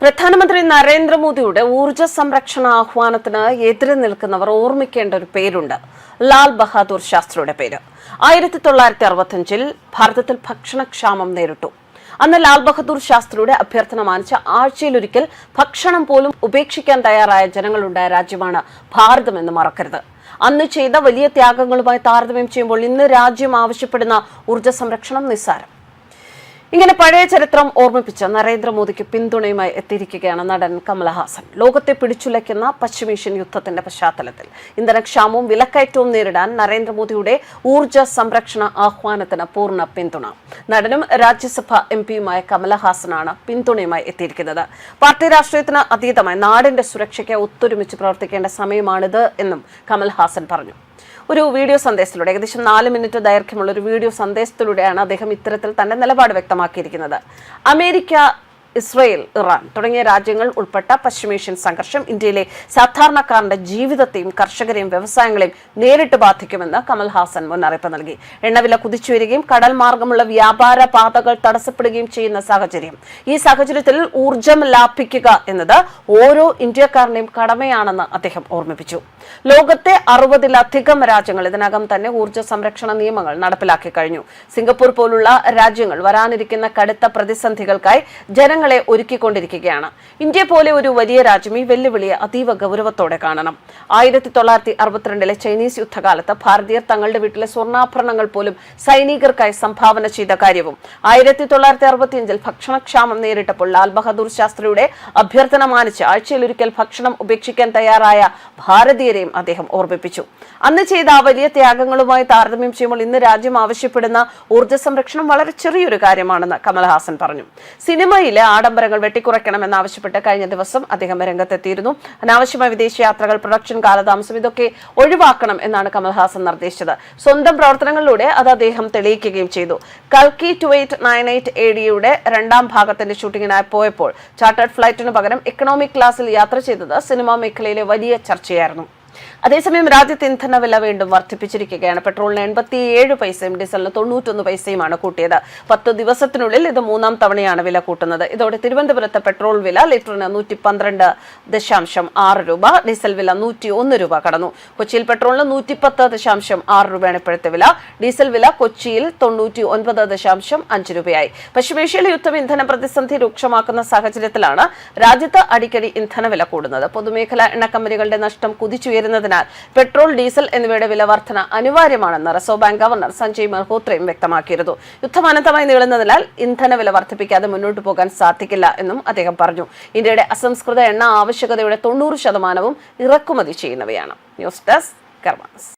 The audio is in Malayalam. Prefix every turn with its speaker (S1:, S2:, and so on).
S1: പ്രധാനമന്ത്രി നരേന്ദ്രമോദിയുടെ ഊർജ്ജ സംരക്ഷണ ആഹ്വാനത്തിന് എതിരെ നിൽക്കുന്നവർ ഓർമ്മിക്കേണ്ട ഒരു പേരുണ്ട്. ലാൽ ബഹാദൂർ ശാസ്ത്രിയുടെ പേര്. 1965 ഭാരതത്തിൽ ഭക്ഷണക്ഷാമം നേരിട്ടു. അന്ന് ലാൽ ബഹാദൂർ ശാസ്ത്രിയുടെ അഭ്യർത്ഥന മാനിച്ച ആഴ്ചയിലൊരിക്കൽ ഭക്ഷണം പോലും ഉപേക്ഷിക്കാൻ തയ്യാറായ ജനങ്ങളുണ്ടായ രാജ്യമാണ് ഭാരതമെന്ന് മറക്കരുത്. അന്ന് ചെയ്ത വലിയ ത്യാഗങ്ങളുമായി താരതമ്യം ചെയ്യുമ്പോൾ ഇന്ന് രാജ്യം ആവശ്യപ്പെടുന്ന ഊർജ്ജ സംരക്ഷണം നിസ്സാരം. ഇങ്ങനെ പഴയ ചരിത്രം ഓർമ്മിപ്പിച്ച് നരേന്ദ്രമോദിക്ക് പിന്തുണയുമായി എത്തിയിരിക്കുകയാണ് നടൻ കമൽഹാസൻ. ലോകത്തെ പിടിച്ചുലയ്ക്കുന്ന പശ്ചിമേഷ്യൻ യുദ്ധത്തിന്റെ പശ്ചാത്തലത്തിൽ ഇന്ധനക്ഷാമവും വിലക്കയറ്റവും നേരിടാൻ നരേന്ദ്രമോദിയുടെ ഊർജ്ജ സംരക്ഷണ ആഹ്വാനത്തിന് പൂർണ്ണ പിന്തുണ. നടനും രാജ്യസഭ എംപിയുമായ കമൽഹാസനാണ് പിന്തുണയുമായി എത്തിയിരിക്കുന്നത്. പാർട്ടി രാഷ്ട്രീയത്തിന് അതീതമായി നാടിന്റെ സുരക്ഷയ്ക്ക് ഒത്തൊരുമിച്ച് പ്രവർത്തിക്കേണ്ട സമയമാണിത് എന്നും കമൽഹാസൻ പറഞ്ഞു. ഒരു വീഡിയോ സന്ദേശത്തിലൂടെ ഏകദേശം 4 മിനിറ്റ് ദൈർഘ്യമുള്ള ഒരു വീഡിയോ സന്ദേശത്തിലൂടെയാണ് അദ്ദേഹം ഇത്തരത്തിൽ തന്റെ നിലപാട് വ്യക്തമാക്കിയിരിക്കുന്നത്. അമേരിക്ക, ഇസ്രയേൽ, ഇറാൻ തുടങ്ങിയ രാജ്യങ്ങൾ ഉൾപ്പെട്ട പശ്ചിമേഷ്യൻ സംഘർഷം ഇന്ത്യയിലെ സാധാരണക്കാരന്റെ ജീവിതത്തെയും കർഷകരെയും വ്യവസായങ്ങളെയും നേരിട്ട് ബാധിക്കുമെന്ന് കമൽഹാസൻ മുന്നറിയിപ്പ് നൽകി. എണ്ണവില കുതിച്ചുവരികയും കടൽ മാർഗമുള്ള വ്യാപാര പാതകൾ തടസ്സപ്പെടുകയും ചെയ്യുന്ന സാഹചര്യം. ഈ സാഹചര്യത്തിൽ ഊർജ്ജം ലാഭിക്കുക എന്നത് ഓരോ ഇന്ത്യക്കാരന്റെയും കടമയാണെന്ന് അദ്ദേഹം ഓർമ്മിപ്പിച്ചു. ലോകത്തെ 60-ലധികം രാജ്യങ്ങൾ ഇതിനകം തന്നെ ഊർജ്ജ സംരക്ഷണ നിയമങ്ങൾ നടപ്പിലാക്കി കഴിഞ്ഞു. സിംഗപ്പൂർ പോലുള്ള രാജ്യങ്ങൾ വരാനിരിക്കുന്ന കടുത്ത പ്രതിസന്ധികൾക്കായി ജനങ്ങളെ ഒരുക്കിക്കൊണ്ടിരിക്കുകയാണ്. ഇന്ത്യ പോലെ ഒരു വലിയ രാജ്യം ഈ വെല്ലുവിളിയെ അതീവ ഗൗരവത്തോടെ കാണണം. 1962 ചൈനീസ് യുദ്ധകാലത്ത് ഭാരതീയർ തങ്ങളുടെ വീട്ടിലെ സ്വർണ്ണാഭരണങ്ങൾ പോലും സൈനികർക്കായി സംഭാവന ചെയ്ത കാര്യവും 1965 ഭക്ഷണക്ഷാമം നേരിട്ടപ്പോൾ ലാൽ ബഹാദൂർ ശാസ്ത്രിയുടെ അഭ്യർത്ഥന മാനിച്ച് ആഴ്ചയിലൊരിക്കൽ ഭക്ഷണം ഉപേക്ഷിക്കാൻ തയ്യാറായ ഭാരതീയരെയും അദ്ദേഹം ഓർമ്മിപ്പിച്ചു. അന്ന് ചെയ്ത ആ വലിയ ത്യാഗങ്ങളുമായി താരതമ്യം ചെയ്യുമ്പോൾ ഇന്ന് രാജ്യം ആവശ്യപ്പെടുന്ന ഊർജ്ജ സംരക്ഷണം വളരെ ചെറിയൊരു കാര്യമാണെന്ന് കമൽഹാസൻ പറഞ്ഞു. സിനിമയിലെ ആഡംബരങ്ങൾ വെട്ടിക്കുറയ്ക്കണമെന്നാവശ്യപ്പെട്ട് കഴിഞ്ഞ ദിവസം അദ്ദേഹം രംഗത്തെത്തിയിരുന്നു. അനാവശ്യമായ വിദേശയാത്രകൾ, പ്രൊഡക്ഷൻ കാലതാമസം ഇതൊക്കെ ഒഴിവാക്കണം എന്നാണ് കമൽഹാസൻ നിർദ്ദേശിച്ചത്. സ്വന്തം പ്രവർത്തനങ്ങളിലൂടെ അത് അദ്ദേഹം തെളിയിക്കുകയും ചെയ്തു. കൽക്കി 2898 AD രണ്ടാം ഭാഗത്തിന്റെ ഷൂട്ടിങ്ങിനായി പോയപ്പോൾ ചാർട്ടേഡ് ഫ്ലൈറ്റിനു പകരം എക്കണോമിക് ക്ലാസ്സിൽ യാത്ര ചെയ്തത് സിനിമാ മേഖലയിലെ വലിയ ചർച്ചയായിരുന്നു. അതേസമയം രാജ്യത്ത് ഇന്ധനവില വീണ്ടും വർദ്ധിപ്പിച്ചിരിക്കുകയാണ്. പെട്രോളിന് 87 പൈസയും ഡീസലിന് 91 പൈസയുമാണ് കൂട്ടിയത്. 10 ദിവസത്തിനുള്ളിൽ ഇത് 3ാം തവണയാണ് വില കൂട്ടുന്നത്. ഇതോടെ തിരുവനന്തപുരത്ത് പെട്രോൾ വില ലിറ്ററിന് 112.6 രൂപ, ഡീസൽ വില 101 രൂപ കടന്നു. കൊച്ചിയിൽ പെട്രോളിന് 110.6 രൂപയാണ് ഇപ്പോഴത്തെ വില. ഡീസൽ വില കൊച്ചിയിൽ 99.5 രൂപയായി. പശ്ചിമേഷ്യയിലെ യുദ്ധം ഇന്ധന പ്രതിസന്ധി രൂക്ഷമാക്കുന്ന സാഹചര്യത്തിലാണ് രാജ്യത്ത് അടിക്കടി ഇന്ധനവില കൂടുന്നത്. പൊതുമേഖലാ എണ്ണ കമ്പനികളുടെ നഷ്ടം കുതിച്ചുയരുന്നതിനാൽ പെട്രോൾ, ഡീസൽ എന്നിവയുടെ വില വർധന അനിവാര്യമാണെന്ന് റിസർവ് ബാങ്ക് ഗവർണർ സഞ്ജയ് മൽഹോത്രയും വ്യക്തമാക്കിയിരുന്നു. യുദ്ധം അനന്തമായി നീളുന്നതിനാൽ ഇന്ധനവില വർദ്ധിപ്പിക്കാതെ മുന്നോട്ട് പോകാൻ സാധിക്കില്ല എന്നും അദ്ദേഹം പറഞ്ഞു. ഇന്ത്യയുടെ അസംസ്കൃത എണ്ണ ആവശ്യകതയുടെ 90% ഇറക്കുമതി ചെയ്യുന്നവയാണ്. News desk karmas.